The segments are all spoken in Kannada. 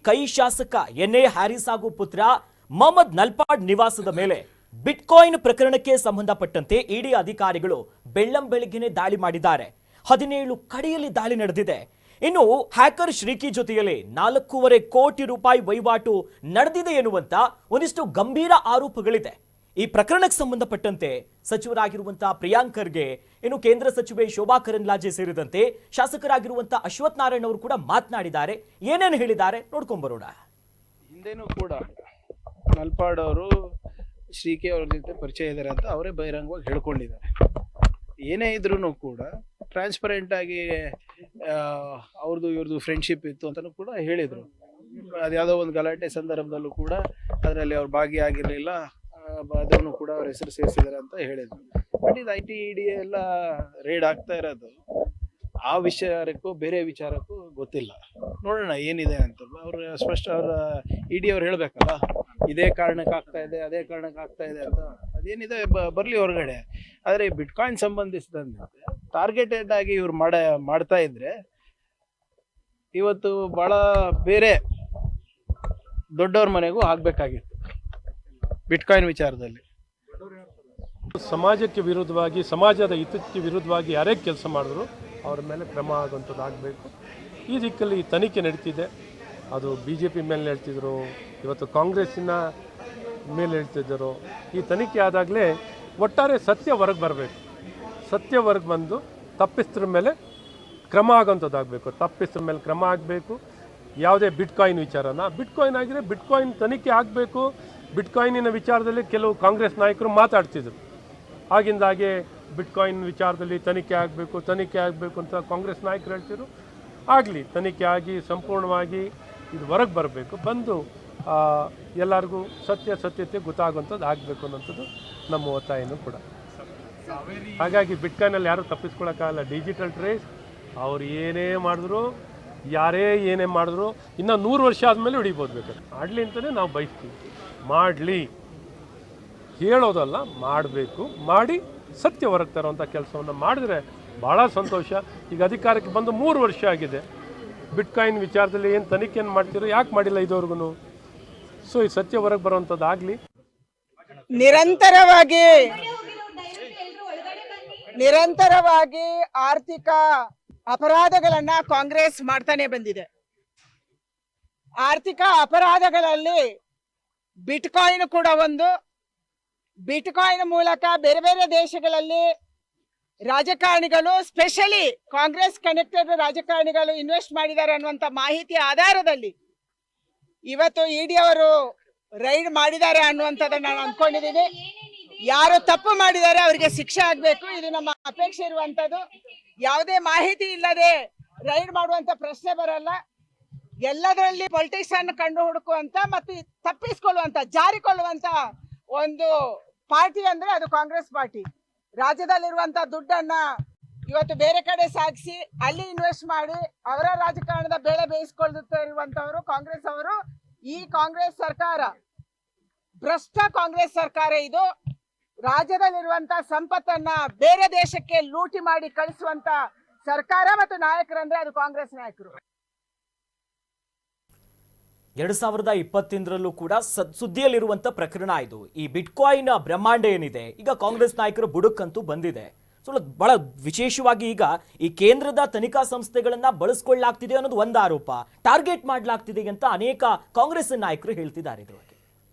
ಕೈ ಶಾಸಕ ಎನ್.ಎ. ಹ್ಯಾರಿಸ್ ಹಾಗೂ ಪುತ್ರ ಮೊಹಮ್ಮದ್ ನಲ್ಪಾಡ್ ನಿವಾಸದ ಮೇಲೆ ಬಿಟ್ಕಾಯಿನ್ ಪ್ರಕರಣಕ್ಕೆ ಸಂಬಂಧಪಟ್ಟಂತೆ ಇಡಿ ಅಧಿಕಾರಿಗಳು ಬೆಳ್ಳಂಬೆಳಗ್ಗೆನೆ ದಾಳಿ ಮಾಡಿದ್ದಾರೆ. 17 ಕಡೆಯಲ್ಲಿ ದಾಳಿ ನಡೆದಿದೆ. ಇನ್ನು ಹ್ಯಾಕರ್ ಶ್ರೀಕಿ ಜೊತೆಯಲ್ಲಿ 4.5 ಕೋಟಿ ರೂಪಾಯಿ ವಹಿವಾಟು ನಡೆದಿದೆ ಎನ್ನುವಂತ ಒಂದಿಷ್ಟು ಗಂಭೀರ ಆರೋಪಗಳಿದೆ. ಈ ಪ್ರಕರಣಕ್ಕೆ ಸಂಬಂಧಪಟ್ಟಂತೆ ಸಚಿವರಾಗಿರುವಂತಹ ಪ್ರಿಯಾಂಕ್ ಖರ್ಗೆ, ಇನ್ನು ಕೇಂದ್ರ ಸಚಿವೆ ಶೋಭಾ ಕರಂದ್ಲಾಜೆ ಸೇರಿದಂತೆ ಶಾಸಕರಾಗಿರುವಂತಹ ಅಶ್ವಥ್ ನಾರಾಯಣ್ ಅವರು ಕೂಡ ಮಾತನಾಡಿದ್ದಾರೆ. ಏನೇನು ಹೇಳಿದ್ದಾರೆ ನೋಡ್ಕೊಂಡ್ ಬರೋಣ. ಹಿಂದೆನೂ ಕೂಡ ನಲ್ಪಾಡ್ ಅವರು ಶ್ರೀಕೆ ಅವ್ರ ಜೊತೆ ಪರಿಚಯ ಇದ್ದಾರೆ ಅಂತ ಅವರೇ ಬಹಿರಂಗವಾಗಿ ಹೇಳ್ಕೊಂಡಿದ್ದಾರೆ. ಏನೇ ಇದ್ರೂ ಕೂಡ ಟ್ರಾನ್ಸ್ಪರೆಂಟ್ ಆಗಿ ಅವ್ರದ್ದು ಇವ್ರದ್ದು ಫ್ರೆಂಡ್ಶಿಪ್ ಇತ್ತು ಅಂತಲೂ ಕೂಡ ಹೇಳಿದರು. ಅದ್ಯಾವುದೋ ಒಂದು ಗಲಾಟೆ ಸಂದರ್ಭದಲ್ಲೂ ಕೂಡ ಅದರಲ್ಲಿ ಅವ್ರು ಭಾಗಿಯಾಗಿರಲಿಲ್ಲ, ಅದನ್ನು ಕೂಡ ಅವ್ರ ಹೆಸರು ಸೇರಿಸಿದ್ದಾರೆ ಅಂತ ಹೇಳಿದರು. ಬಟ್ ಇದು IT ED ಎಲ್ಲ ರೇಡ್ ಆಗ್ತಾ ಇರೋದು ಆ ವಿಚಾರಕ್ಕೂ ಬೇರೆ ವಿಚಾರಕ್ಕೂ ಗೊತ್ತಿಲ್ಲ. ನೋಡೋಣ ಏನಿದೆ ಅಂತ. ಅವ್ರು ಸ್ಪಷ್ಟ ಅವರ ED ಅವ್ರು ಹೇಳಬೇಕಲ್ಲ, ಇದೇ ಕಾರಣಕ್ಕೆ ಆಗ್ತಾ ಇದೆ, ಅದೇ ಕಾರಣಕ್ಕೆ ಆಗ್ತಾ ಇದೆ ಅಂತ. ಅದೇನಿದೆ ಬರಲಿ ಹೊರಗಡೆ. ಆದರೆ ಬಿಟ್ಕಾಯಿನ್ ಸಂಬಂಧಿಸಿದಂತೆ ಟಾರ್ಗೆಟೆಡ್ ಆಗಿ ಇವ್ರು ಮಾಡ್ತಾ ಇದ್ರೆ ಇವತ್ತು ಭಾಳ ಬೇರೆ ದೊಡ್ಡವ್ರ ಮನೆಗೂ ಆಗಬೇಕಾಗಿತ್ತು ಬಿಟ್ಕಾಯಿನ್ ವಿಚಾರದಲ್ಲಿ. ಸಮಾಜಕ್ಕೆ ವಿರುದ್ಧವಾಗಿ, ಸಮಾಜದ ಹಿತಕ್ಕೆ ವಿರುದ್ಧವಾಗಿ ಯಾರೇ ಕೆಲಸ ಮಾಡಿದ್ರು ಅವ್ರ ಮೇಲೆ ಕ್ರಮ ಆಗುವಂಥದ್ದು ಆಗಬೇಕು. ಈ ದಿಕ್ಕಲ್ಲಿ ತನಿಖೆ ನಡೀತಿದೆ. ಅದು BJP ಮೇಲೆ ಹೇಳ್ತಿದ್ರು, ಇವತ್ತು ಕಾಂಗ್ರೆಸ್ಸಿನ ಮೇಲೆ ಹೇಳ್ತಿದ್ದರು. ಈ ತನಿಖೆ ಆದಾಗಲೇ ಒಟ್ಟಾರೆ ಸತ್ಯ ಹೊರಗೆ ಬರಬೇಕು. ಸತ್ಯ ಹೊರಗೆ ಬಂದು ತಪ್ಪಿಸ್ತ್ರ ಮೇಲೆ ಕ್ರಮ ಆಗೋಂಥದ್ದಾಗಬೇಕು. ತಪ್ಪಿಸ್ತ್ರ ಮೇಲೆ ಕ್ರಮ ಆಗಬೇಕು. ಯಾವುದೇ ಬಿಟ್ಕಾಯಿನ್ ಬಿಟ್ಕಾಯಿನ್ ಆಗಿದ್ರೆ ಬಿಟ್ಕಾಯಿನ್ ತನಿಖೆ ಆಗಬೇಕು. ಬಿಟ್ಕಾಯಿನಿನ ವಿಚಾರದಲ್ಲಿ ಕೆಲವು ಕಾಂಗ್ರೆಸ್ ನಾಯಕರು ಮಾತಾಡ್ತಿದ್ರು. ಆಗಿಂದಾಗೆ ಬಿಟ್ಕಾಯಿನ್ ವಿಚಾರದಲ್ಲಿ ತನಿಖೆ ಆಗಬೇಕು ಅಂತ ಕಾಂಗ್ರೆಸ್ ನಾಯಕರು ಹೇಳ್ತಿದ್ರು. ಆಗಲಿ, ತನಿಖೆ ಆಗಿ ಸಂಪೂರ್ಣವಾಗಿ ಇದು ಹೊರಗೆ ಬರಬೇಕು. ಬಂದು ಎಲ್ಲರಿಗೂ ಸತ್ಯತೆ ಗೊತ್ತಾಗುವಂಥದ್ದು ಆಗಬೇಕು ಅನ್ನೋಂಥದ್ದು ನಮ್ಮ ಒತ್ತಾಯನೂ ಕೂಡ. ಹಾಗಾಗಿ ಬಿಟ್ಕಾಯಿನಲ್ಲಿ ಯಾರೂ ತಪ್ಪಿಸ್ಕೊಳ್ಳೋಕ್ಕಾಗಲ್ಲ. ಡಿಜಿಟಲ್ ಟ್ರೇಸ್ ಅವ್ರು ಏನೇ ಮಾಡಿದ್ರು, ಯಾರೇ ಏನೇ ಮಾಡಿದ್ರು ಇನ್ನು 100 ವರ್ಷ ಆದಮೇಲೆ ಹಿಡಿಬೋದು. ಬೇಕಾದ್ರೆ ಮಾಡಲಿ ಅಂತಲೇ ನಾವು ಬಯಸ್ತೀವಿ. ಮಾಡಲಿ, ಹೇಳೋದಲ್ಲ, ಮಾಡಬೇಕು. ಮಾಡಿ ಸತ್ಯ ಹೊರಗೆ ತರುವಂಥ ಕೆಲಸವನ್ನು ಮಾಡಿದ್ರೆ ಭಾಳ ಸಂತೋಷ. ಈಗ ಅಧಿಕಾರಕ್ಕೆ ಬಂದು 3 ವರ್ಷ ಆಗಿದೆ. ಬಿಟ್ಕಾಯಿನ್ ವಿಚಾರದಲ್ಲಿ ಏನು ತನಿಖೆಯನ್ನು ಮಾಡ್ತಿರೋ, ಯಾಕೆ ಮಾಡಿಲ್ಲ ಇದುವರೆಗೂ? ಸೊ ಈ ಸತ್ಯ ಹೊರಗೆ ಬರುವಂಥದ್ದು ಆಗಲಿ. ನಿರಂತರವಾಗಿ ಆರ್ಥಿಕ ಅಪರಾಧಗಳನ್ನ ಕಾಂಗ್ರೆಸ್ ಮಾಡ್ತಾನೆ ಬಂದಿದೆ. ಆರ್ಥಿಕ ಅಪರಾಧಗಳಲ್ಲಿ ಬಿಟ್ಕಾಯಿನ್ ಕೂಡ ಒಂದು. ಬಿಟ್ಕಾಯಿನ್ ಮೂಲಕ ಬೇರೆ ಬೇರೆ ದೇಶಗಳಲ್ಲಿ ರಾಜಕಾರಣಿಗಳು, ಸ್ಪೆಷಲಿ ಕಾಂಗ್ರೆಸ್ ಕನೆಕ್ಟೆಡ್ ರಾಜಕಾರಣಿಗಳು ಇನ್ವೆಸ್ಟ್ ಮಾಡಿದ್ದಾರೆ ಅನ್ನುವಂಥ ಮಾಹಿತಿ ಆಧಾರದಲ್ಲಿ ಇವತ್ತು ED ಅವರು ರೈಡ್ ಮಾಡಿದ್ದಾರೆ ಅನ್ನುವಂಥದ್ದನ್ನು ನಾನು ಅಂದ್ಕೊಂಡಿದ್ದೀನಿ. ಯಾರು ತಪ್ಪು ಮಾಡಿದ್ದಾರೆ ಅವರಿಗೆ ಶಿಕ್ಷೆ ಆಗಬೇಕು, ಇದು ನಮ್ಮ ಅಪೇಕ್ಷೆ ಇರುವಂಥದ್ದು. ಯಾವುದೇ ಮಾಹಿತಿ ಇಲ್ಲದೆ ರೈಡ್ ಮಾಡುವಂಥ ಪ್ರಶ್ನೆ ಬರಲ್ಲ. ಎಲ್ಲದರಲ್ಲಿ ಪೊಲಿಟಿಕ್ಸ್ ಅನ್ನು ಕಂಡು ಹುಡುಕುವಂತ ಮತ್ತು ತಪ್ಪಿಸಿಕೊಳ್ಳುವಂತ, ಜಾರಿಕೊಳ್ಳುವಂತ ಒಂದು ಪಾರ್ಟಿ ಅಂದ್ರೆ ಅದು ಕಾಂಗ್ರೆಸ್ ಪಾರ್ಟಿ. ರಾಜ್ಯದಲ್ಲಿರುವಂತ ದುಡ್ಡನ್ನ ಇವತ್ತು ಬೇರೆ ಕಡೆ ಸಾಗಿಸಿ ಅಲ್ಲಿ ಇನ್ವೆಸ್ಟ್ ಮಾಡಿ ಅವರ ರಾಜಕಾರಣದ ಬೇಳೆ ಬೇಯಿಸಿಕೊಳ್ಳುತ್ತಿರುವಂತವರು ಕಾಂಗ್ರೆಸ್ ಅವರು. ಈ ಕಾಂಗ್ರೆಸ್ ಸರ್ಕಾರ ಭ್ರಷ್ಟ ಕಾಂಗ್ರೆಸ್ ಸರ್ಕಾರ. ಇದು ರಾಜ್ಯದಲ್ಲಿರುವಂತ ಸಂಪತ್ತನ್ನ ಬೇರೆ ದೇಶಕ್ಕೆ ಲೂಟಿ ಮಾಡಿ ಕಳಿಸುವಂತ ಸರ್ಕಾರ ಮತ್ತು ನಾಯಕರಂದ್ರೆ ಅದು ಕಾಂಗ್ರೆಸ್ ನಾಯಕರು. 2020 ಕೂಡ ಸುದ್ದಿಯಲ್ಲಿರುವಂತ ಪ್ರಕರಣ ಇದು. ಈ ಬಿಟ್ಕಾಯಿನ್ ಬ್ರಹ್ಮಾಂಡ ಏನಿದೆ, ಈಗ ಕಾಂಗ್ರೆಸ್ ನಾಯಕರ ಬುಡಕ್ಕಂತೂ ಬಂದಿದೆ. ಸೊ ಬಹಳ ವಿಶೇಷವಾಗಿ ಈಗ ಈ ಕೇಂದ್ರದ ತನಿಖಾ ಸಂಸ್ಥೆಗಳನ್ನ ಬಳಸ್ಕೊಳ್ಳಲಾಗ್ತಿದೆ ಅನ್ನೋದು ಒಂದು ಆರೋಪ. ಟಾರ್ಗೆಟ್ ಮಾಡಲಾಗ್ತಿದೆ ಅಂತ ಅನೇಕ ಕಾಂಗ್ರೆಸ್ ನಾಯಕರು ಹೇಳ್ತಿದ್ದಾರೆ. ಇದ್ರ ಬಗ್ಗೆ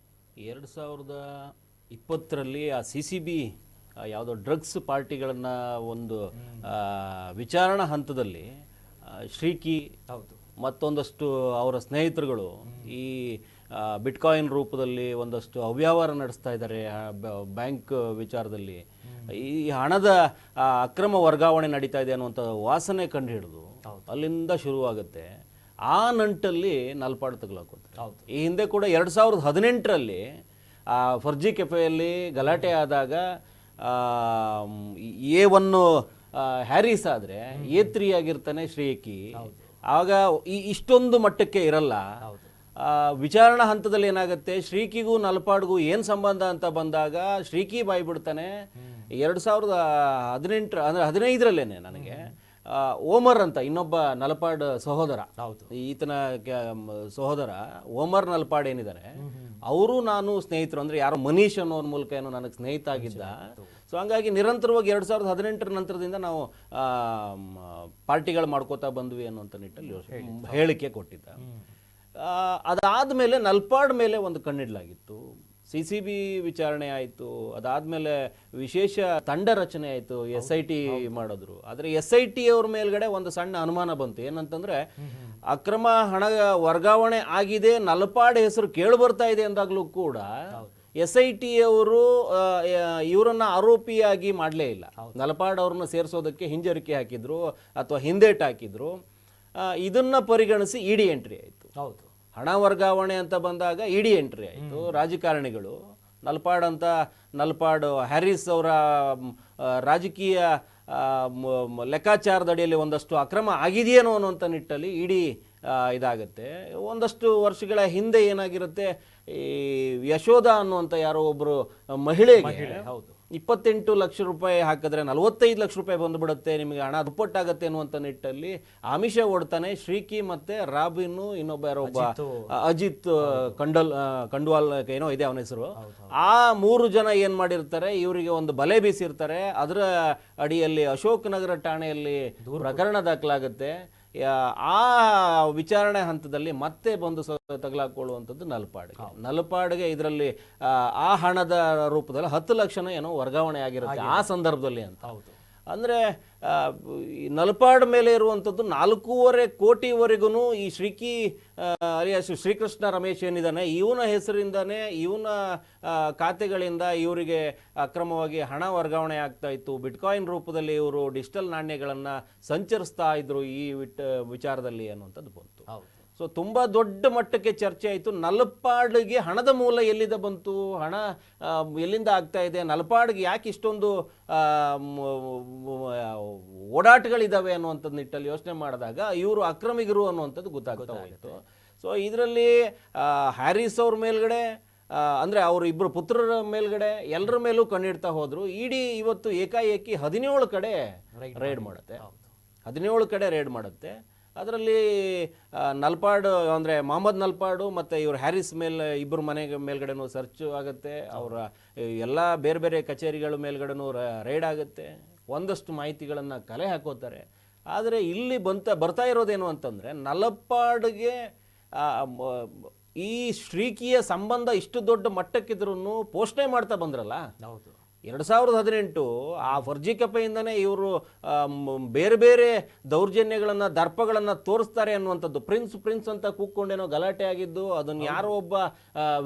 2020ರಲ್ಲಿ ಆ CCB ಯಾವುದೋ ಡ್ರಗ್ಸ್ ಪಾರ್ಟಿಗಳನ್ನು ಒಂದು ವಿಚಾರಣಾ ಹಂತದಲ್ಲಿ ಶ್ರೀಕಿ ಮತ್ತೊಂದಷ್ಟು ಅವರ ಸ್ನೇಹಿತರುಗಳು ಈ ಬಿಟ್ಕಾಯಿನ್ ರೂಪದಲ್ಲಿ ಒಂದಷ್ಟು ಅವ್ಯವಹಾರ ನಡೆಸ್ತಾ ಇದ್ದಾರೆ. ಬ್ಯಾಂಕ್ ವಿಚಾರದಲ್ಲಿ ಈ ಹಣದ ಅಕ್ರಮ ವರ್ಗಾವಣೆ ನಡೀತಾ ಇದೆ ಅನ್ನುವಂಥ ವಾಸನೆ ಕಂಡು ಹಿಡಿದು ಅಲ್ಲಿಂದ ಶುರುವಾಗುತ್ತೆ. ಆ ನಂಟಲ್ಲಿ ನಲ್ಪಾಡ್ ತಗಲಾಕೋತಾರೆ. ಈ ಹಿಂದೆ ಕೂಡ 2018ರಲ್ಲಿ ಫರ್ಜಿ ಕೆಫೆಯಲ್ಲಿ ಗಲಾಟೆ ಆದಾಗ A1 ಹ್ಯಾರಿಸ್ ಆದರೆ A3 ಆಗಿರ್ತಾನೆ ಶ್ರೀಕಿ. ಆಗ ಇಷ್ಟೊಂದು ಮಟ್ಟಕ್ಕೆ ಇರಲ್ಲ. ವಿಚಾರಣಾ ಹಂತದಲ್ಲಿ ಏನಾಗುತ್ತೆ, ಶ್ರೀಕಿಗೂ ನಲ್ಪಾಡ್ಗೂ ಏನು ಸಂಬಂಧ ಅಂತ ಬಂದಾಗ ಶ್ರೀಕಿ ಬಾಯಿ ಬಿಡ್ತಾನೆ. 2018 ಅಂದರೆ 15ರಲ್ಲೇನೆ ನನಗೆ ಓಮರ್ ಅಂತ ಇನ್ನೊಬ್ಬ ನಲಪಾಡ್ ಸಹೋದರ, ಹೌದು. ಈತನ ಸಹೋದರ ಓಮರ್ ನಲ್ಪಾಡ್ ಏನಿದ್ದಾರೆ, ಅವರು ನಾನು ಸ್ನೇಹಿತರು. ಅಂದ್ರೆ ಯಾರೋ ಮನೀಶ್ ಅನ್ನೋರ ಮೂಲಕ ಏನೋ ನನಗೆ ಸ್ನೇಹಿತ ಆಗಿದ್ದ. ಸೊ ಹಂಗಾಗಿ ನಿರಂತರವಾಗಿ 2018 ನಂತರದಿಂದ ನಾವು ಪಾರ್ಟಿಗಳು ಮಾಡ್ಕೋತಾ ಬಂದ್ವಿ ಅನ್ನುವಂಥ ನಿಟ್ಟಲ್ಲಿ ಹೇಳಿಕೆ ಕೊಟ್ಟಿದ್ದ. ಅದಾದ್ಮೇಲೆ ನಲ್ಪಾಡ್ ಮೇಲೆ ಒಂದು ಕಣ್ಣಿಡ್ಲಾಗಿತ್ತು. CCB ವಿಚಾರಣೆ ಆಯಿತು, ಅದಾದ್ಮೇಲೆ ವಿಶೇಷ ತಂಡ ರಚನೆ ಆಯಿತು, SIT ಮಾಡಿದ್ರು. ಆದರೆ SIT ಅವ್ರ ಮೇಲ್ಗಡೆ ಒಂದು ಸಣ್ಣ ಅನುಮಾನ ಬಂತು. ಏನಂತಂದ್ರೆ ಅಕ್ರಮ ಹಣ ವರ್ಗಾವಣೆ ಆಗಿದೆ, ನಲ್ಪಾಡ್ ಹೆಸರು ಕೇಳಿ ಬರ್ತಾ ಇದೆ ಅಂದಾಗ್ಲೂ ಕೂಡ SIT ಅವರು ಇವರನ್ನ ಆರೋಪಿಯಾಗಿ ಮಾಡಲೇ ಇಲ್ಲ. ನಲ್ಪಾಡ್ ಅವ್ರನ್ನ ಸೇರಿಸೋದಕ್ಕೆ ಹಿಂಜರಿಕೆ ಹಾಕಿದ್ರು ಅಥವಾ ಹಿಂದೇಟ್ ಹಾಕಿದ್ರು. ಇದನ್ನ ಪರಿಗಣಿಸಿ ED ಎಂಟ್ರಿ ಆಯಿತು. ಹೌದು. ಹಣ ವರ್ಗಾವಣೆ ಅಂತ ಬಂದಾಗ ED ಎಂಟ್ರಿ ಆಯಿತು. ರಾಜಕಾರಣಿಗಳು ನಲ್ಪಾಡ್ ಹ್ಯಾರಿಸ್ ಅವರ ರಾಜಕೀಯ ಲೆಕ್ಕಾಚಾರದಡಿಯಲ್ಲಿ ಒಂದಷ್ಟು ಅಕ್ರಮ ಆಗಿದೆಯೇನೋ ಅನ್ನುವಂಥ ನಿಟ್ಟಲ್ಲಿ ED ಇದಾಗುತ್ತೆ. ಒಂದಷ್ಟು ವರ್ಷಗಳ ಹಿಂದೆ ಏನಾಗಿರುತ್ತೆ, ಈ ಯಶೋಧ ಅನ್ನುವಂಥ ಯಾರೋ ಒಬ್ಬರು ಮಹಿಳೆಗೆ 28 ಲಕ್ಷ ರೂಪಾಯಿ ಹಾಕಿದ್ರೆ 45 ಲಕ್ಷ ರೂಪಾಯಿ ಬಂದುಬಿಡುತ್ತೆ, ನಿಮಗೆ ಹಣ ದುಪ್ಪಟ್ಟಾಗತ್ತೆ ಅನ್ನುವಂಥ ನಿಟ್ಟಲ್ಲಿ ಆಮಿಷ ಓಡ್ತಾನೆ ಶ್ರೀಕಿ ಮತ್ತೆ ರಾಬಿನ್ನು, ಇನ್ನೊಬ್ಬ ಯಾರೋ ಒಬ್ಬ ಅಜಿತ್ ಕಂಡ್ವಾಲ್ ಏನೋ ಇದೆ ಅವನ ಹೆಸರು. ಆ 3 ಜನ ಏನ್ ಮಾಡಿರ್ತಾರೆ, ಇವರಿಗೆ ಒಂದು ಬಲೆ ಬೀಸಿರ್ತಾರೆ. ಅದರ ಅಡಿಯಲ್ಲಿ ಅಶೋಕ್ ನಗರ ಠಾಣೆಯಲ್ಲಿ ಪ್ರಕರಣ ದಾಖಲಾಗುತ್ತೆ. ಆ ವಿಚಾರಣೆ ಹಂತದಲ್ಲಿ ಮತ್ತೆ ಬಂದು ತಗಲಾಕೊಳ್ಳುವಂಥದ್ದು ನಲ್ಪಾಡ್ಗೆ ಇದರಲ್ಲಿ ಆ ಹಣದ ರೂಪದಲ್ಲಿ 10 ಲಕ್ಷನ ಏನೋ ವರ್ಗಾವಣೆ ಆಗಿರುತ್ತೆ ಆ ಸಂದರ್ಭದಲ್ಲಿ ಅಂತ. ಅಂದ್ರೆ ನಲ್ಪಾಡ್ ಮೇಲೆ ಇರುವಂಥದ್ದು 4.5 ಕೋಟಿವರೆಗೂ ಈ ಶ್ರೀಕಿ ಅಲಿಯಾಸ್ ಶ್ರೀಕೃಷ್ಣ ರಮೇಶ್ ಏನಿದ್ದಾನೆ, ಇವನ ಹೆಸರಿಂದಾನೆ ಇವನ ಖಾತೆಗಳಿಂದ ಇವರಿಗೆ ಅಕ್ರಮವಾಗಿ ಹಣ ವರ್ಗಾವಣೆ ಆಗ್ತಾ ಇತ್ತು. ಬಿಟ್ಕಾಯಿನ್ ರೂಪದಲ್ಲಿ ಇವರು ಡಿಜಿಟಲ್ ನಾಣ್ಯಗಳನ್ನು ಸಂಚರಿಸ್ತಾ ಇದ್ರು ಈ ವಿಚಾರದಲ್ಲಿ ಅನ್ನುವಂಥದ್ದು ಬಂತು. ಸೊ ತುಂಬ ದೊಡ್ಡ ಮಟ್ಟಕ್ಕೆ ಚರ್ಚೆ ಆಯಿತು. ನಲ್ಪಾಡ್ಗೆ ಹಣದ ಮೂಲ ಎಲ್ಲಿಂದ ಬಂತು, ಹಣ ಎಲ್ಲಿಂದ ಆಗ್ತಾ ಇದೆ, ನಲ್ಪಾಡ್ಗೆ ಯಾಕೆ ಇಷ್ಟೊಂದು ಓಡಾಟಗಳಿದ್ದಾವೆ ಅನ್ನುವಂಥದ್ದು ನಿಟ್ಟಲ್ಲಿ ಯೋಚನೆ ಮಾಡಿದಾಗ ಇವರು ಅಕ್ರಮಿಗರು ಅನ್ನುವಂಥದ್ದು ಗೊತ್ತಾಗ್ತಾ ಹೋಯಿತು. ಸೊ ಇದರಲ್ಲಿ ಹ್ಯಾರಿಸ್ ಅವ್ರ ಮೇಲ್ಗಡೆ ಅಂದರೆ ಅವರು ಇಬ್ಬರು ಪುತ್ರರ ಮೇಲ್ಗಡೆ ಎಲ್ಲರ ಮೇಲೂ ಕಣ್ಣಿಡ್ತಾ ಹೋದರು. ED ಇವತ್ತು ಏಕಾಏಕಿ 17 ಕಡೆ ರೈಡ್ ಮಾಡುತ್ತೆ. 17 ಕಡೆ ರೈಡ್ ಮಾಡುತ್ತೆ. ಅದರಲ್ಲಿ ನಲ್ಪಾಡ್ ಅಂದರೆ ಮೊಹಮ್ಮದ್ ನಲ್ಪಾಡು ಮತ್ತು ಇವರು ಹ್ಯಾರಿಸ್ ಇಬ್ಬರು ಮೇಲ್ಗಡೆನೂ ಸರ್ಚ್ ಆಗುತ್ತೆ. ಅವರ ಎಲ್ಲ ಬೇರೆ ಬೇರೆ ಕಚೇರಿಗಳ ಮೇಲ್ಗಡೆನೂ ರೈಡ್ ಆಗುತ್ತೆ. ಒಂದಷ್ಟು ಮಾಹಿತಿಗಳನ್ನು ಕಲೆ ಹಾಕೋತಾರೆ. ಆದರೆ ಇಲ್ಲಿ ಬರ್ತಾ ಇರೋದೇನು ಅಂತಂದರೆ, ನಲ್ಪಾಡ್ಗೆ ಈ ಶ್ರೀಕಿಯ ಸಂಬಂಧ ಇಷ್ಟು ದೊಡ್ಡ ಮಟ್ಟಕ್ಕಿದ್ರೂ ಪೋಷಣೆ ಮಾಡ್ತಾ ಬಂದ್ರಲ್ಲ. 2018 ಆ ಫರ್ಜಿ ಕಪೆಯಿಂದನೇ ಇವರು ಬೇರೆ ಬೇರೆ ದೌರ್ಜನ್ಯಗಳನ್ನು ದರ್ಪಗಳನ್ನು ತೋರಿಸ್ತಾರೆ ಅನ್ನುವಂಥದ್ದು. ಪ್ರಿನ್ಸ್ ಅಂತ ಕೂತ್ಕೊಂಡೇನೋ ಗಲಾಟೆ ಆಗಿದ್ದು, ಅದನ್ನು ಯಾರೋ ಒಬ್ಬ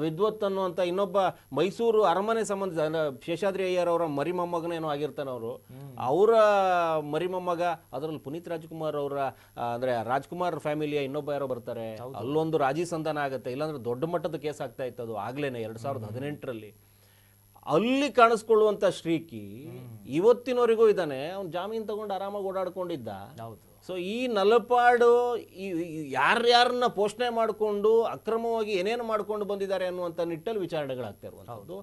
ವಿದ್ವತ್ ಅನ್ನುವಂಥ ಇನ್ನೊಬ್ಬ ಮೈಸೂರು ಅರಮನೆ ಸಂಬಂಧ ಶೇಷಾದ್ರಿ ಅಯ್ಯರ್ ಅವರ ಮರಿಮೊಮ್ಮಗನೇನೋ ಆಗಿರ್ತಾನೆ. ಅವರ ಮರಿಮೊಮ್ಮಗ, ಅದರಲ್ಲಿ ಪುನೀತ್ ರಾಜ್ಕುಮಾರ್ ಅವರ ಅಂದರೆ ರಾಜ್ಕುಮಾರ್ ಫ್ಯಾಮಿಲಿಯ ಇನ್ನೊಬ್ಬ ಯಾರೋ ಬರ್ತಾರೆ. ಅಲ್ಲೊಂದು ರಾಜಿ ಸಂಧಾನ ಆಗುತ್ತೆ. ಇಲ್ಲಾಂದ್ರೆ ದೊಡ್ಡ ಮಟ್ಟದ ಕೇಸ್ ಆಗ್ತಾ ಇತ್ತು. ಅದು ಆಗ್ಲೇನೆ 2018ರಲ್ಲಿ ಅಲ್ಲಿ ಕಾಣಿಸ್ಕೊಳ್ಳುವಂಥ ಶ್ರೀಕಿ ಇವತ್ತಿನವರೆಗೂ ಇದ್ದಾನೆ. ಅವ್ನು ಜಾಮೀನು ತಗೊಂಡು ಆರಾಮಾಗಿ ಓಡಾಡ್ಕೊಂಡಿದ್ದ. ಸೊ ಈ ನಲ್ಪಾಡು ಯಾರ್ಯಾರನ್ನ ಪೋಷಣೆ ಮಾಡಿಕೊಂಡು ಅಕ್ರಮವಾಗಿ ಏನೇನು ಮಾಡ್ಕೊಂಡು ಬಂದಿದ್ದಾರೆ ಅನ್ನುವಂಥ ನಿಟ್ಟಲ್ಲಿ ವಿಚಾರಣೆಗಳಾಗ್ತಾ ಇರುವಂಥದ್ದು.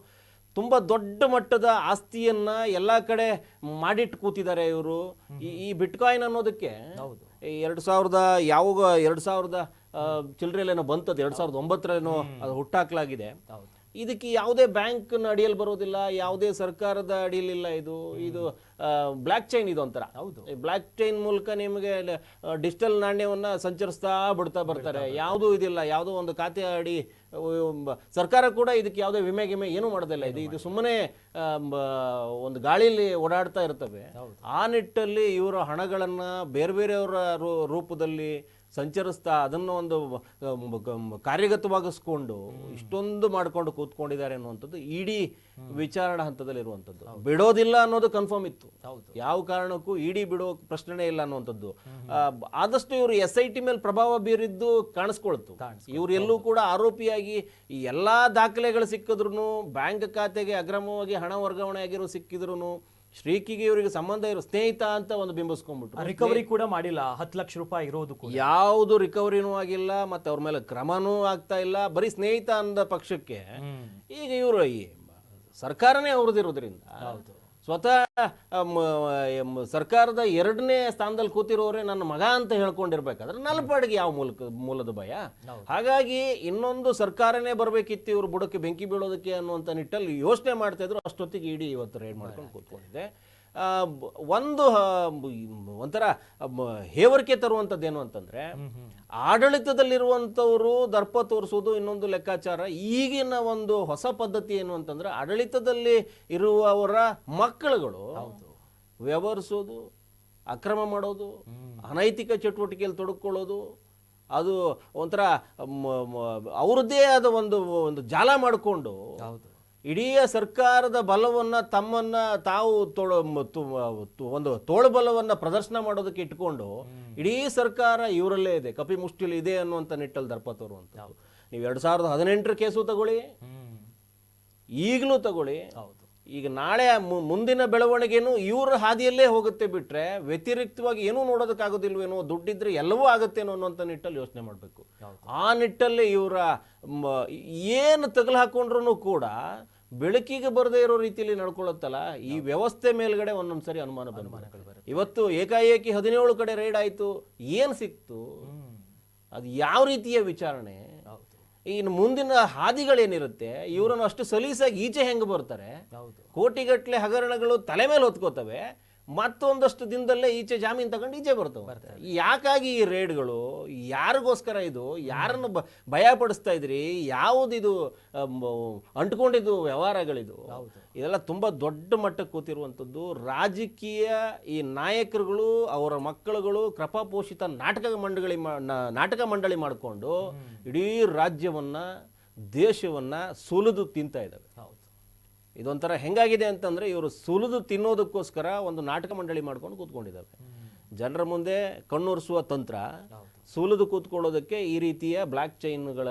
ತುಂಬ ದೊಡ್ಡ ಮಟ್ಟದ ಆಸ್ತಿಯನ್ನ ಎಲ್ಲ ಕಡೆ ಮಾಡಿಟ್ಟು ಕೂತಿದ್ದಾರೆ ಇವರು. ಈ ಬಿಟ್ಕಾಯಿನ್ ಅನ್ನೋದಕ್ಕೆ 2000 ಚಿಲ್ಲರೆಲ್ಲೇನೋ ಬಂತದ್ದು, 2009 ಅದು ಹುಟ್ಟಾಕ್ಲಾಗಿದೆ. ಇದಕ್ಕೆ ಯಾವುದೇ ಬ್ಯಾಂಕ್ನ ಅಡಿಯಲ್ಲಿ ಬರೋದಿಲ್ಲ, ಯಾವುದೇ ಸರ್ಕಾರದ ಅಡಿಯಲ್ಲಿಲ್ಲ. ಇದು ಬ್ಲ್ಯಾಕ್ ಚೈನ್, ಇದು ಒಂಥರ. ಬ್ಲ್ಯಾಕ್ ಚೈನ್ ಮೂಲಕ ನಿಮಗೆ ಡಿಜಿಟಲ್ ನಾಣ್ಯವನ್ನು ಸಂಚರಿಸ್ತಾ ಬರ್ತಾರೆ. ಯಾವುದೂ ಇದಿಲ್ಲ, ಯಾವುದೋ ಒಂದು ಖಾತೆ ಅಡಿ ಸರ್ಕಾರ ಕೂಡ ಇದಕ್ಕೆ ಯಾವುದೇ ವಿಮೆ ಏನೂ ಮಾಡೋದಿಲ್ಲ. ಇದು ಸುಮ್ಮನೆ ಒಂದು ಗಾಳಿಯಲ್ಲಿ ಓಡಾಡ್ತಾ ಇರ್ತವೆ. ಆ ನಿಟ್ಟಲ್ಲಿ ಇವರ ಹಣಗಳನ್ನು ಬೇರೆ ಬೇರೆಯವರ ರೂಪದಲ್ಲಿ ಸಂಚರಿಸ್ತಾ ಅದನ್ನು ಒಂದು ಕಾರ್ಯಗತವಾಗಿಸ್ಕೊಂಡು ಇಷ್ಟೊಂದು ಮಾಡ್ಕೊಂಡು ಕೂತ್ಕೊಂಡಿದ್ದಾರೆ ಅನ್ನುವಂಥದ್ದು ಇಡೀ ವಿಚಾರಣಾ ಹಂತದಲ್ಲಿರುವಂಥದ್ದು. ಬಿಡೋದಿಲ್ಲ ಅನ್ನೋದು ಕನ್ಫರ್ಮ್ ಇತ್ತು. ಯಾವ ಕಾರಣಕ್ಕೂ ಬಿಡೋ ಪ್ರಶ್ನೆನೇ ಇಲ್ಲ ಅನ್ನುವಂಥದ್ದು. ಆದಷ್ಟು ಇವರು SIT ಮೇಲೆ ಪ್ರಭಾವ ಬೀರಿದ್ದು ಕಾಣಿಸ್ಕೊಳ್ತು. ಇವರು ಎಲ್ಲೂ ಕೂಡ ಆರೋಪಿಯಾಗಿ ಈ ಎಲ್ಲಾ ದಾಖಲೆಗಳು ಸಿಕ್ಕಿದ್ರು, ಬ್ಯಾಂಕ್ ಖಾತೆಗೆ ಅಕ್ರಮವಾಗಿ ಹಣ ವರ್ಗಾವಣೆ ಆಗಿರೋ ಸಿಕ್ಕಿದ್ರು, ಶ್ರೀಕಿಗೆ ಇವರಿಗೆ ಸಂಬಂಧ ಇರೋ ಸ್ನೇಹಿತ ಅಂತ ಒಂದು ಬಿಂಬಿಸ್ಕೊಂಡ್ಬಿಟ್ಟು ರಿಕವರಿ ಕೂಡ ಮಾಡಿಲ್ಲ. 10 ಲಕ್ಷ ರೂಪಾಯಿ ಇರೋದು ಯಾವುದು ರಿಕವರಿನೂ ಆಗಿಲ್ಲ, ಮತ್ತೆ ಅವ್ರ ಮೇಲೆ ಕ್ರಮನೂ ಆಗ್ತಾ ಇಲ್ಲ. ಬರೀ ಸ್ನೇಹಿತ ಅಂದ ಪಕ್ಷಕ್ಕೆ ಈಗ ಇವರು ಈ ಸರ್ಕಾರನೇ ಅವ್ರದ್ದಿರೋದ್ರಿಂದ ಸ್ವತಃ ಸರ್ಕಾರದ 2ನೇ ಸ್ಥಾನದಲ್ಲಿ ಕೂತಿರೋರೇ ನನ್ನ ಮಗ ಅಂತ ಹೇಳ್ಕೊಂಡಿರ್ಬೇಕಾದ್ರೆ ನಲ್ಪಾಡಿಗೆ ಯಾವ ಮೂಲದ ಭಯ? ಹಾಗಾಗಿ ಇನ್ನೊಂದು ಸರ್ಕಾರನೇ ಬರಬೇಕಿತ್ತು ಇವ್ರು ಬುಡಕ್ಕೆ ಬೆಂಕಿ ಬೀಳೋದಕ್ಕೆ ಅನ್ನುವಂಥ ನಿಟ್ಟಲ್ಲಿ ಯೋಚನೆ ಮಾಡ್ತಾ ಇದ್ರು. ಅಷ್ಟೊತ್ತಿಗೆ ಇಡೀ ಇವತ್ತು ರೈಡ್ ಮಾಡ್ಕೊಂಡು ಕೂತ್ಕೊಂಡಿದೆ. ಒಂಥರ ಹೇವರಿಕೆ ತರುವಂಥದ್ದೇನು ಅಂತಂದ್ರೆ, ಆಡಳಿತದಲ್ಲಿರುವಂಥವರು ದರ್ಪ ತೋರಿಸೋದು ಇನ್ನೊಂದು ಲೆಕ್ಕಾಚಾರ. ಈಗಿನ ಒಂದು ಹೊಸ ಪದ್ಧತಿ ಏನು ಅಂತಂದ್ರೆ, ಆಡಳಿತದಲ್ಲಿ ಇರುವವರ ಮಕ್ಕಳುಗಳು ವ್ಯವಹರಿಸೋದು, ಅಕ್ರಮ ಮಾಡೋದು, ಅನೈತಿಕ ಚಟುವಟಿಕೆಯಲ್ಲಿ ತೊಡಕೊಳ್ಳೋದು, ಅದು ಒಂಥರ ಅವ್ರದ್ದೇ ಆದ ಒಂದು ಜಾಲ ಮಾಡಿಕೊಂಡು ಇಡೀ ಸರ್ಕಾರದ ಬಲವನ್ನು ತಮ್ಮನ್ನ ತಾವು ಒಂದು ತೋಳುಬಲವನ್ನು ಪ್ರದರ್ಶನ ಮಾಡೋದಕ್ಕೆ ಇಟ್ಕೊಂಡು ಇಡೀ ಸರ್ಕಾರ ಇವರಲ್ಲೇ ಇದೆ, ಕಪಿ ಮುಷ್ಟಿಲಿ ಇದೆ ಅನ್ನುವಂಥ ನಿಟ್ಟಲ್ಲಿ ದರ್ಪ ತೋರುವಂಥ. ನೀವು 2018 ಕೇಸು ತಗೊಳ್ಳಿ, ಈಗಲೂ ತಗೊಳ್ಳಿ. ಈಗ ನಾಳೆ ಮುಂದಿನ ಬೆಳವಣಿಗೆನೂ ಇವರ ಹಾದಿಯಲ್ಲೇ ಹೋಗುತ್ತೆ ಬಿಟ್ರೆ ವ್ಯತಿರಿಕ್ತವಾಗಿ ಏನೂ ನೋಡೋದಕ್ಕಾಗೋದಿಲ್ವೇನೋ, ದುಡ್ಡಿದ್ರೆ ಎಲ್ಲವೂ ಆಗುತ್ತೇನೋ ಅನ್ನೋಂಥ ನಿಟ್ಟಲ್ಲಿ ಯೋಚನೆ ಮಾಡಬೇಕು. ಆ ನಿಟ್ಟಲ್ಲಿ ಇವರ ಏನು ತಗಲು ಹಾಕೊಂಡ್ರು ಕೂಡ ಬೆಳಕಿಗೆ ಬರದೇ ಇರೋ ರೀತಿಯಲ್ಲಿ ನಡ್ಕೊಳ್ಳುತ್ತಲ್ಲ, ಈ ವ್ಯವಸ್ಥೆ ಮೇಲ್ಗಡೆ ಒಂದೊಂದ್ಸರಿ ಅನುಮಾನ ಬರುತ್ತೆ. ಇವತ್ತು ಏಕಾಏಕಿ 17 ಕಡೆ ರೈಡ್ ಆಯ್ತು, ಏನು ಸಿಕ್ತು? ಅದು ಯಾವ ರೀತಿಯ ವಿಚಾರಣೆ? ಇನ್ನು ಮುಂದಿನ ಹಾದಿಗಳೇನಿರುತ್ತೆ, ಇವರನ್ನು ಅಷ್ಟು ಸಲೀಸಾಗಿ ಈಚೆ ಹೆಂಗೆ ಬರ್ತಾರೆ? ಕೋಟಿಗಟ್ಟಲೆ ಹಗರಣಗಳು ತಲೆ ಮೇಲೆ ಹೊತ್ಕೋತವೆ, ಮತ್ತೊಂದಷ್ಟು ದಿನದಲ್ಲೇ ಈಚೆ ಜಾಮೀನು ತಗೊಂಡು ಈಚೆ ಬರ್ತವೆ. ಯಾಕಾಗಿ ಈ ರೇಡ್ಗಳು? ಯಾರಿಗೋಸ್ಕರ ಇದು? ಯಾರನ್ನು ಭಯ ಪಡಿಸ್ತಾ ಇದ್ರಿ? ಯಾವುದಿದು ಅಂಟ್ಕೊಂಡಿದ್ದು ವ್ಯವಹಾರಗಳಿದು? ಇದೆಲ್ಲ ತುಂಬ ದೊಡ್ಡ ಮಟ್ಟಕ್ಕೆ ಕೂತಿರುವಂಥದ್ದು. ರಾಜಕೀಯ ಈ ನಾಯಕರುಗಳು, ಅವರ ಮಕ್ಕಳುಗಳು ಕೃಪಾಪೋಷಿತ ನಾಟಕ ಮಂಡಳಿ ಮಾಡಿಕೊಂಡು ಇಡೀ ರಾಜ್ಯವನ್ನ, ದೇಶವನ್ನ ಸುಲಿದು ತಿಂತಾ ಇದ್ದಾವೆ. ಇದೊಂಥರ ಹೆಂಗಾಗಿದೆ ಅಂತಂದ್ರೆ, ಇವರು ಸುಲಿದು ತಿನ್ನೋದಕ್ಕೋಸ್ಕರ ಒಂದು ನಾಟಕ ಮಂಡಳಿ ಮಾಡ್ಕೊಂಡು ಕೂತ್ಕೊಂಡಿದ್ದಾವೆ. ಜನರ ಮುಂದೆ ಕಣ್ಣೊರೆಸುವ ತಂತ್ರ, ಸುಲಿದು ಕೂತ್ಕೊಳ್ಳೋದಕ್ಕೆ ಈ ರೀತಿಯ ಬ್ಲ್ಯಾಕ್ ಚೈನ್ಗಳ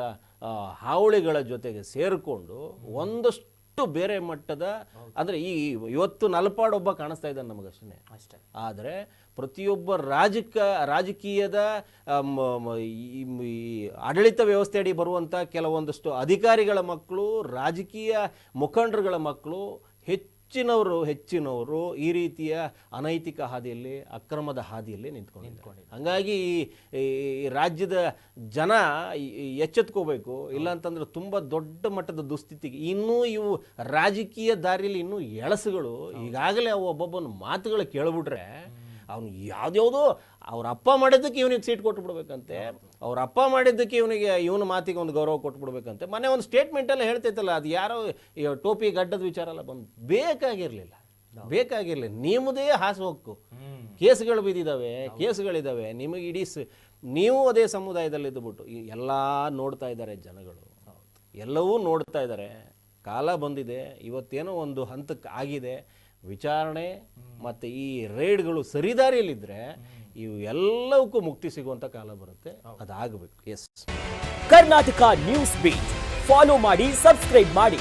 ಹಾವಳಿಗಳ ಜೊತೆಗೆ ಸೇರಿಕೊಂಡು ಒಂದಷ್ಟು ಬೇರೆ ಮಟ್ಟದ, ಅಂದರೆ ಇವತ್ತು ನಲ್ಪಾಡ್ ಒಬ್ಬ ಕಾಣಿಸ್ತಾ ಇದ್ದಾನೆ ನಮಗಷ್ಟೇ. ಆದರೆ ಪ್ರತಿಯೊಬ್ಬ ರಾಜಕೀಯದ ಆಡಳಿತ ವ್ಯವಸ್ಥೆ ಅಡಿ ಬರುವಂಥ ಕೆಲವೊಂದಷ್ಟು ಅಧಿಕಾರಿಗಳ ಮಕ್ಕಳು, ರಾಜಕೀಯ ಮುಖಂಡರುಗಳ ಮಕ್ಕಳು, ಹೆಚ್ಚಿನವರು ಈ ರೀತಿಯ ಅನೈತಿಕ ಹಾದಿಯಲ್ಲಿ, ಅಕ್ರಮದ ಹಾದಿಯಲ್ಲಿ ನಿಂತ್ಕೊಂಡಿದ್ದಾರೆ. ಹಾಗಾಗಿ ಈ ರಾಜ್ಯದ ಜನ ಎಚ್ಚೆತ್ಕೋಬೇಕು. ಇಲ್ಲಾಂತಂದ್ರೆ ತುಂಬ ದೊಡ್ಡ ಮಟ್ಟದ ದುಸ್ಥಿತಿಗೆ ಇನ್ನೂ ಇವು ರಾಜಕೀಯ ದಾರಿಯಲ್ಲಿ ಇನ್ನೂ ಎಳಸುಗಳು. ಈಗಾಗಲೇ ಅವು ಒಬ್ಬೊಬ್ಬನ ಮಾತುಗಳು ಕೇಳ್ಬಿಟ್ರೆ ಅವನು ಯಾವ್ದ್ಯಾವುದೋ ಅವ್ರ ಅಪ್ಪ ಮಾಡಿದ್ದಕ್ಕೆ ಇವನಿಗೆ ಸೀಟ್ ಕೊಟ್ಬಿಡ್ಬೇಕಂತೆ, ಅವ್ರ ಅಪ್ಪ ಮಾಡಿದ್ದಕ್ಕೆ ಇವನ ಮಾತಿಗೆ ಒಂದು ಗೌರವ ಕೊಟ್ಬಿಡ್ಬೇಕಂತೆ. ಮೊನ್ನೆ ಒಂದು ಸ್ಟೇಟ್ಮೆಂಟಲ್ಲಿ ಹೇಳ್ತೈತಲ್ಲ, ಅದು ಯಾರೋ ಟೋಪಿ ಗಡ್ಡದ ವಿಚಾರ ಎಲ್ಲ ಬಂದು ಬೇಕಾಗಿರಲಿಲ್ಲ. ನಿಮ್ಮದೇ ಹಾಸುಹೊಕ್ಕು. ಕೇಸುಗಳು ಬಿದ್ದಿದ್ದಾವೆ, ನಿಮಗೆ ಇಡೀ ನೀವು ಅದೇ ಸಮುದಾಯದಲ್ಲಿ ಇದ್ದುಬಿಟ್ಟು ಎಲ್ಲ ನೋಡ್ತಾ ಇದ್ದಾರೆ ಜನಗಳು, ಎಲ್ಲವೂ ನೋಡ್ತಾ ಇದ್ದಾರೆ. ಕಾಲ ಬಂದಿದೆ, ಇವತ್ತೇನೋ ಒಂದು ಹಂತಕ್ಕೆ ಆಗಿದೆ. ವಿಚಾರಣೆ ಮತ್ತು ಈ ರೈಡ್ಗಳು ಸರಿದಾರಿಯಲ್ಲಿದ್ದರೆ ಇವು ಎಲ್ಲವಕ್ಕೂ ಮುಕ್ತಿ ಸಿಗುವಂಥ ಕಾಲ ಬರುತ್ತೆ. ಅದಾಗಬೇಕು. Yes, Karnataka news beat follow ಮಾಡಿ, ಸಬ್ಸ್ಕ್ರೈಬ್ ಮಾಡಿ.